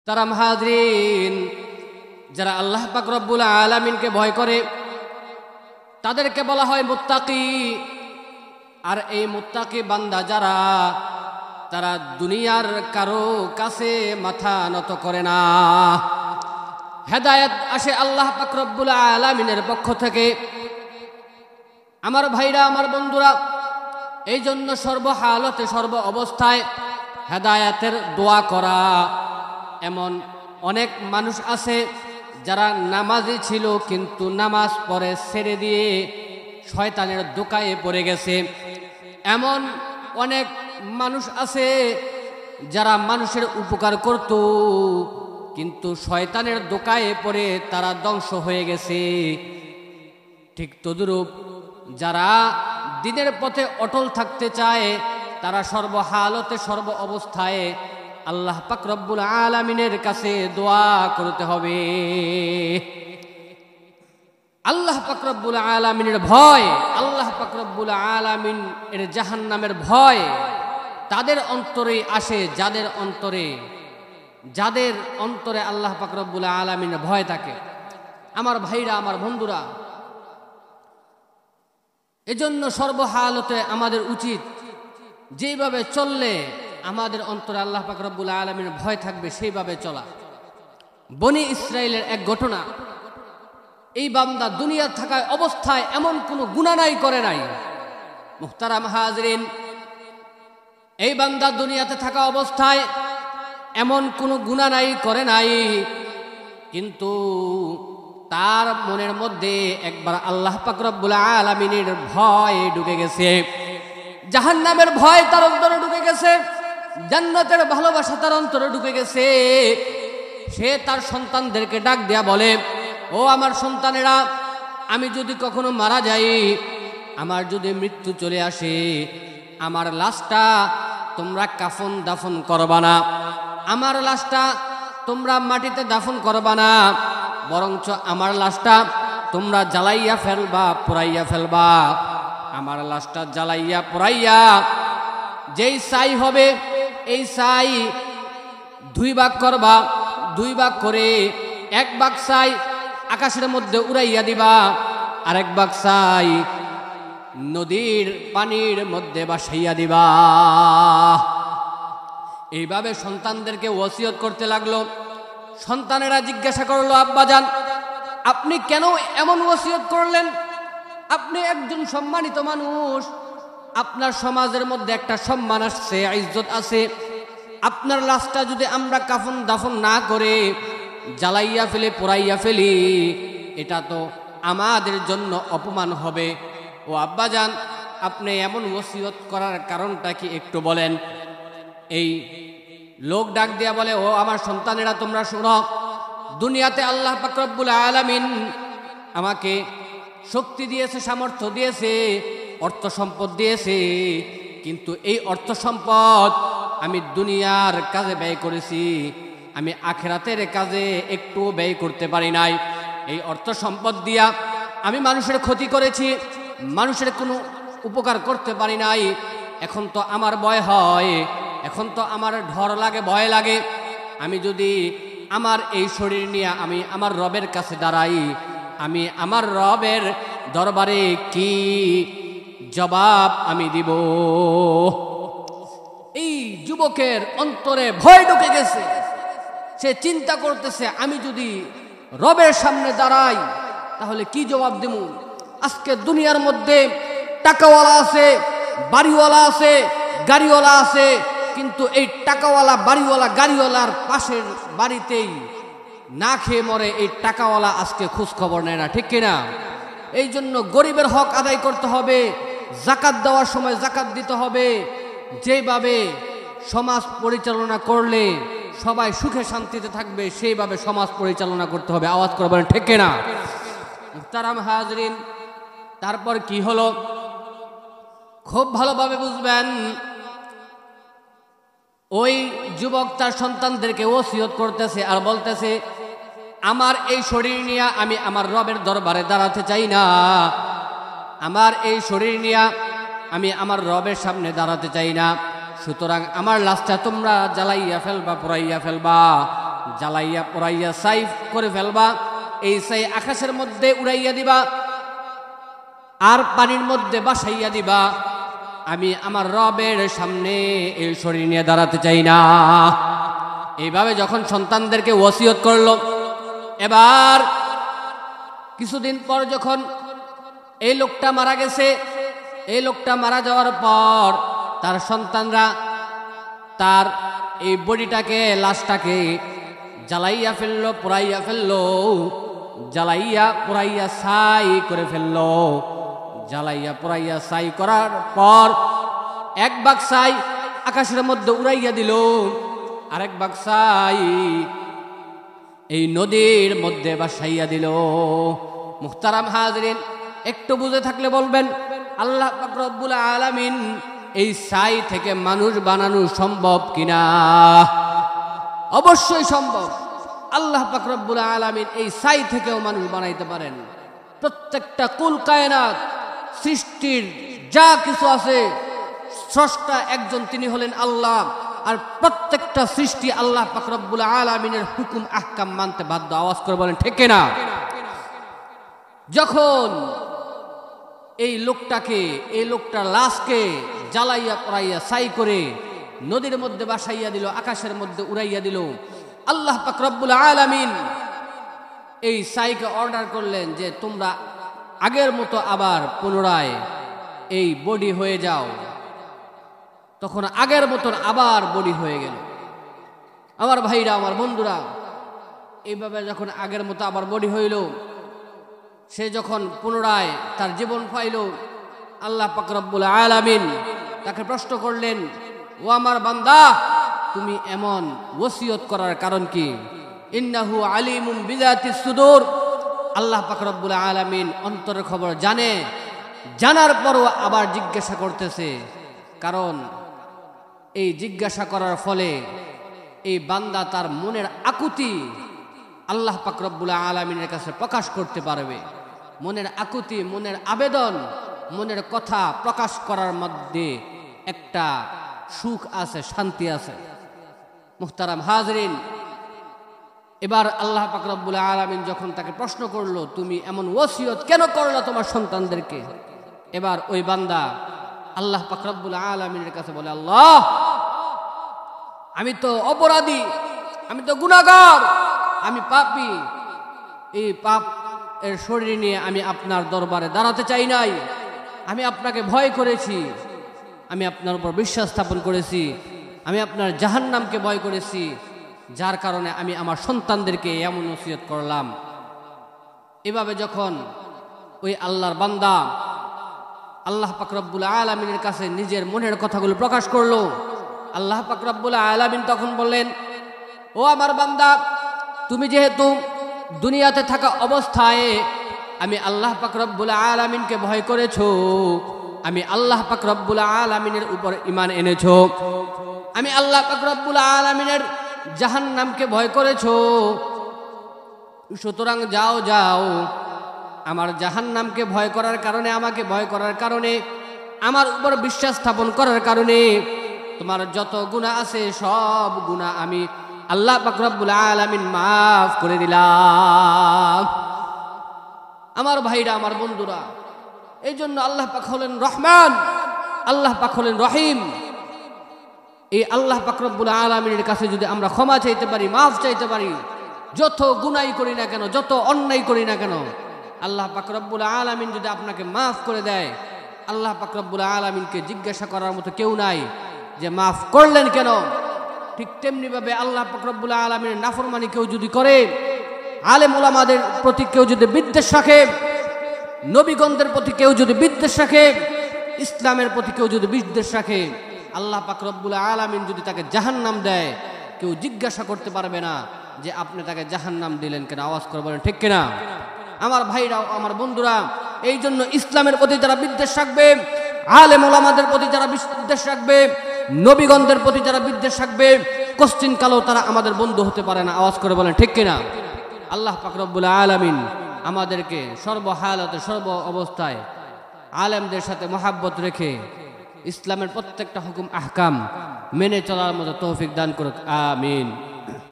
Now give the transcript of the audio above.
মুহতারাম হাজরিন, যারা আল্লাহ পাক রব্বুল আলামিনকে ভয় করে তাদেরকে বলা হয় মুত্তাকি। আর এই মুত্তাকি বান্দা যারা, তারা দুনিয়ার কারো কাছে মাথা নত করে না। হেদায়েত আসে আল্লাহ পাক রব্বুল আলামিনের পক্ষ থেকে। আমার ভাইরা, আমার বন্ধুরা, এই জন্য সর্বহালতে সর্ব অবস্থায় হেদায়েতের দোয়া করা। এমন অনেক মানুষ আছে যারা নামাজি ছিল কিন্তু নামাজ পড়ে ছেড়ে দিয়ে শয়তানের দোকায়ে পড়ে গেছে। এমন অনেক মানুষ আছে যারা মানুষের উপকার করত কিন্তু শয়তানের দোকায়ে পড়ে তারা ধ্বংস হয়ে গেছে। ঠিক তদ্রূপ যারা দ্বীনের পথে অটল থাকতে চায় তারা সর্বহালতে সর্ব অবস্থায় আল্লাহ পাক রব্বুল আলামিনের কাছে দোয়া করতে হবে। আল্লাহ পাক রব্বুল আলামিনের ভয়, আল্লাহ পাক রব্বুল আলামিন এর জাহান্নামের ভয় তাদের অন্তরে আসে যাদের অন্তরে আল্লাহ পাক রব্বুল আলামিনের ভয় থাকে। আমার ভাইরা, আমার বন্ধুরা, এজন্য সর্বহালতে আমাদের উচিত যেভাবে চললে আমাদের অন্তরে আল্লাহ পাক রব্বুল আলামিনের ভয় থাকবে সেইভাবে চলা। বনি ইসরাইলের এক ঘটনা। এই বান্দা দুনিয়া থাকা অবস্থায় এমন কোনো গুনাহ নাই করে নাই। মুহতারাম হাজরিন, এই বান্দা দুনিয়াতে থাকা অবস্থায় এমন কোনো গুনাহ নাই করে নাই, কিন্তু তার মনের মধ্যে একবার আল্লাহ পাক রব্বুল আলামিনের ভয় ঢুকে গেছে। জাহান্নামের ভয় তার অন্তরে ঢুকে গেছে, জান্নাতের ভালোবাসা তার অন্তরে ঢুকে গেছে। সে তার সন্তানদেরকে ডাক দেয়া বলে, ও আমার সন্তানেরা, আমি যদি কখনো মারা যাই, আমার যদি মৃত্যু চলে আসে, আমার লাশটা তোমরা কাফন দাফন করবা না, আমার লাশটা তোমরা মাটিতে দাফন করবা না, বরঞ্চ আমার লাশটা তোমরা জ্বালাইয়া ফেলবা, পোড়াইয়া ফেলবা। আমার লাশটা জ্বালাইয়া পোড়াইয়া যেই ছাই হবে এই ছাই 2 ভাগ করবা, 2 ভাগ করে 1 ভাগ ছাই আকাশের মধ্যে উড়াইয়া দিবা, আর 1 ভাগ ছাই নদীর পানির মধ্যে ভাসাইয়া দিবা। এইভাবে সন্তানদেরকে ওসিয়ত করতে লাগলো। সন্তানেরা জিজ্ঞাসা করলো, আব্বাজান, আপনি কেন এমন ওসিয়ত করলেন? আপনি একজন সম্মানিত মানুষ, আপনার সমাজের মধ্যে একটা সম্মান আসছে, ইজ্জত আছে। আপনার লাশটা যদি আমরা কাফন দাফন না করে জ্বালাইয়া ফেলে, পোড়াইয়া ফেলি, এটা তো আমাদের জন্য অপমান হবে। ও আব্বাজান, আপনি এমন ওসিয়ত করার কারণটা কি একটু বলেন? এই লোক ডাক দিয়া বলে, ও আমার সন্তানেরা, তোমরা শোনো, দুনিয়াতে আল্লাহ পাক রব্বুল আলামিন আমাকে শক্তি দিয়েছে, সামর্থ্য দিয়েছে, অর্থ সম্পদ দিয়েছে, কিন্তু এই অর্থ সম্পদ আমি দুনিয়ার কাজে ব্যয় করেছি, আমি আখিরাতের কাজে একটু ব্যয় করতে পারি নাই। এই অর্থ সম্পদ দিয়া আমি মানুষের ক্ষতি করেছি, মানুষের কোনো উপকার করতে পারি নাই। এখন তো আমার ভয় হয়, এখন তো আমার ডর লাগে, ভয় লাগে। আমি যদি আমার এই শরীর নিয়ে আমি আমার রবের কাছে দাঁড়াই, আমি আমার রবের দরবারে কি জবাব আমি দিব? এই যুবকের অন্তরে ভয় ঢুকে গেছে। সে চিন্তা করতেছে, আমি যদি রবের সামনে দাঁড়াই তাহলে কি জবাব দেব? আজকে দুনিয়ার মধ্যে টাকাওয়ালা আছে, বাড়িওয়ালা আছে, গাড়িওয়ালা আছে, কিন্তু এই টাকাওয়ালা, বাড়িওয়ালা, গাড়িওয়ালার পাশের বাড়িতেই না খেয়ে মরে এই টাকাওয়ালা আজকে খোঁজ খবর নেয় না, ঠিক কিনা? এই জন্য গরিবের হক আদায় করতে হবে, জাকাত দেওয়ার সময় জাকাত দিতে হবে। যেভাবে সমাজ পরিচালনা করলে সবাই সুখে শান্তিতে থাকবে সেইভাবে সমাজ পরিচালনা করতে হবে। আওয়াজ করে বলেন, ঠিক কিনা? মুহতারাম হাজরিন, তারপর কি হলো খুব ভালোভাবে বুঝবেন। ওই যুবক তার সন্তানদেরকে ওসিয়ত করতেছে আর বলতেছে, আমার এই শরীর নিয়ে আমি আমার রবের দরবারে দাঁড়াতে চাই না, আমার এই শরীর নিয়ে আমি আমার রবের সামনে দাঁড়াতে চাই না। সুতরাং আমার লাশটা তোমরা জ্বালাইয়া ফেলবা, পোড়াইয়া ফেলবা, জ্বালাইয়া পোড়াইয়া ছাই করে ফেলবা। এই ছাই আকাশের মধ্যে উড়াইয়া দিবা আর পানির মধ্যে বাসাইয়া দিবা। আমি আমার রবের সামনে এই শরীর নিয়ে দাঁড়াতে চাই না। এইভাবে যখন সন্তানদেরকে ওসিয়ত করলো, এবার কিছুদিন পর যখন এই লোকটা মারা গেছে, এই লোকটা মারা যাওয়ার পর তার সন্তানরা তার এই বডিটাকে, লাশটাকে জ্বালাইয়া ফেললো, পোড়াইয়া ফেললো, জ্বালাইয়া পোড়াইয়া ছাই করে ফেললো। জ্বালাইয়া পোড়াইয়া ছাই করার পর এক ভাগ ছাই আকাশের মধ্যে উড়াইয়া দিল, আরেক ভাগ ছাই এই নদীর মধ্যে বাসাইয়া দিল। মুহতারাম হাজরিন, একটু বুঝে থাকলে বলবেন আল্লাহ পাক রব্বুল আলামিন এই ছাই থেকে মানুষ বানানো সম্ভব কিনা? অবশ্যই সম্ভব। আল্লাহ পাক রব্বুল আলামিন এই ছাই থেকেও মানুষ বানাইতে পারেন। প্রত্যেকটা কুল কায়নাত সৃষ্টির যা কিছু আছে, স্রষ্টা একজন, তিনি হলেন আল্লাহ। আর প্রত্যেকটা সৃষ্টি আল্লাহ পাক রব্বুল আলামিনের হুকুম আহকাম মানতে বাধ্য। আওয়াজ করে বলেন ঠিক কিনা? যখন এই লোকটার লাশকে জ্বালাইয়া পোড়াইয়া ছাই করে নদীর মধ্যে বাসাইয়া দিল, আকাশের মধ্যে উড়াইয়া দিল, আল্লাহ পাক রব্বুল আলামিন এই ছাইকে অর্ডার করলেন যে তোমরা আগের মতো আবার পুনরায় এই বডি হয়ে যাও। তখন আগের মতন আবার বডি হয়ে গেল। আমার ভাইরা, আমার বন্ধুরা, এইভাবে যখন আগের মতো আবার বডি হইল, সে যখন পুনরায় তার জীবন পাইল, আল্লাহ পাক রব্বুল আলামিন তাকে প্রশ্ন করলেন, ও আমার বান্দা, তুমি এমন ওসিয়ত করার কারণ কি? ইন্নাহু আলিমুম বিযাতিস সুদূর। আল্লাহ পাক রব্বুল আলামিন অন্তরের খবর জানে, জানার পরও আবার জিজ্ঞাসা করতেছে। কারণ এই জিজ্ঞাসা করার ফলে এই বান্দা তার মনের আকুতি আল্লাহ পাক রব্বুল আলামিনের কাছে প্রকাশ করতে পারবে। মনের আকুতি, মনের আবেদন, মনের কথা প্রকাশ করার মধ্যে একটা সুখ আছে, শান্তি আছে। মুহতারাম হাজরিন, এবার আল্লাহ পাক রব্বুল আলামিন যখন তাকে প্রশ্ন করলো, তুমি এমন ওসিয়ত কেন করলা তোমার সন্তানদেরকে? এবার ওই বান্দা আল্লাহ পাক রব্বুল আলামিনের কাছে বলে, আল্লাহ, আমি তো অপরাধী, আমি তো গুনাহগার, আমি পাপী। এই পাপ এর শরীর নিয়ে আমি আপনার দরবারে দাঁড়াতে চাই নাই। আমি আপনাকে ভয় করেছি, আমি আপনার উপর বিশ্বাস স্থাপন করেছি, আমি আপনার জাহান্নামকে ভয় করেছি, যার কারণে আমি আমার সন্তানদেরকে এমন ওসিয়ত করলাম। এভাবে যখন ওই আল্লাহর বান্দা আল্লাহ পাক রব্বুল আলামিনের কাছে নিজের মনের কথাগুলো প্রকাশ করলো, আল্লাহ পাক রব্বুল আলামিন তখন বললেন, ও আমার বান্দা, তুমি যেহেতু দুনিয়াতে থাকা অবস্থায় আমি আল্লাহ পাক রব্বুল আলামিনকে ভয় করেছো, আমি আল্লাহ পাক রব্বুল আলামিনের উপর ঈমান এনেছো, আমি আল্লাহ পাক রব্বুল আলামিনের জাহান্নামকে ভয় করেছো, সুতরাং যাও যাও, আমার জাহান্নামকে ভয় করার কারণে, আমাকে ভয় করার কারণে, আমার উপর বিশ্বাস স্থাপন করার কারণে তোমার যত গুনাহ আছে সব গুনাহ আমি আল্লাহ পাক রব্বুল আলামিন মাফ করে দিলাম। আমার ভাইরা, আমার বন্ধুরা, এই জন্য আল্লাহ পাক হলেন রহমান, আল্লাহ পাক হলেন রহিম। এই আল্লাহ পাক রব্বুল আলামিনের কাছে যদি আমরা ক্ষমা চাইতে পারি, মাফ চাইতে পারি, যত গুনাই করি না কেন, যত অন্যায় করি না কেন, আল্লাহ পাক রব্বুল আলামিন যদি আপনাকে মাফ করে দেয়, আল্লাহ পাক রব্বুল আলামিনকে জিজ্ঞাসা করার মতো কেউ নাই যে মাফ করলেন কেন। ঠিক তেমনি ভাবে আল্লাহ পাক রব্বুল আলামিনের নাফরমানি কেউ যদি করে, আলেম ওলামাদের প্রতি কেউ যদি বিদ্বেষ রাখে, নবীগণদের প্রতি কেউ যদি বিদ্বেষ রাখে, ইসলামের প্রতি কেউ যদি বিদ্বেষ রাখে, আল্লাহ পাক রব্বুল আলামিন যদি তাকে জাহান্নাম দেয়, কেউ জিজ্ঞাসা করতে পারবে না যে আপনি তাকে জাহান্নাম দিলেন কেন। আওয়াজ করে বলেন ঠিক কিনা? আমার ভাইরা, আমার বন্ধুরা, এই জন্য ইসলামের প্রতি যারা বিদ্বেষ রাখবে, আলেম ওলামাদের প্রতি যারা বিদ্বেষ রাখবে, নবীগণদের প্রতি যারা বিদ্বেষ রাখবে, কোশ্চিন কালেও তারা আমাদের বন্ধু হতে পারে না। আওয়াজ করে বলেন ঠিক কিনা? আল্লাহ পাক রব্বুল আলামিন আমাদেরকে সর্বহালাতে, সর্ব অবস্থায় আলেমদের সাথে মহাব্বত রেখে ইসলামের প্রত্যেকটা হুকুম আহকাম মেনে চলার মতো তৌফিক দান করুক। আমিন।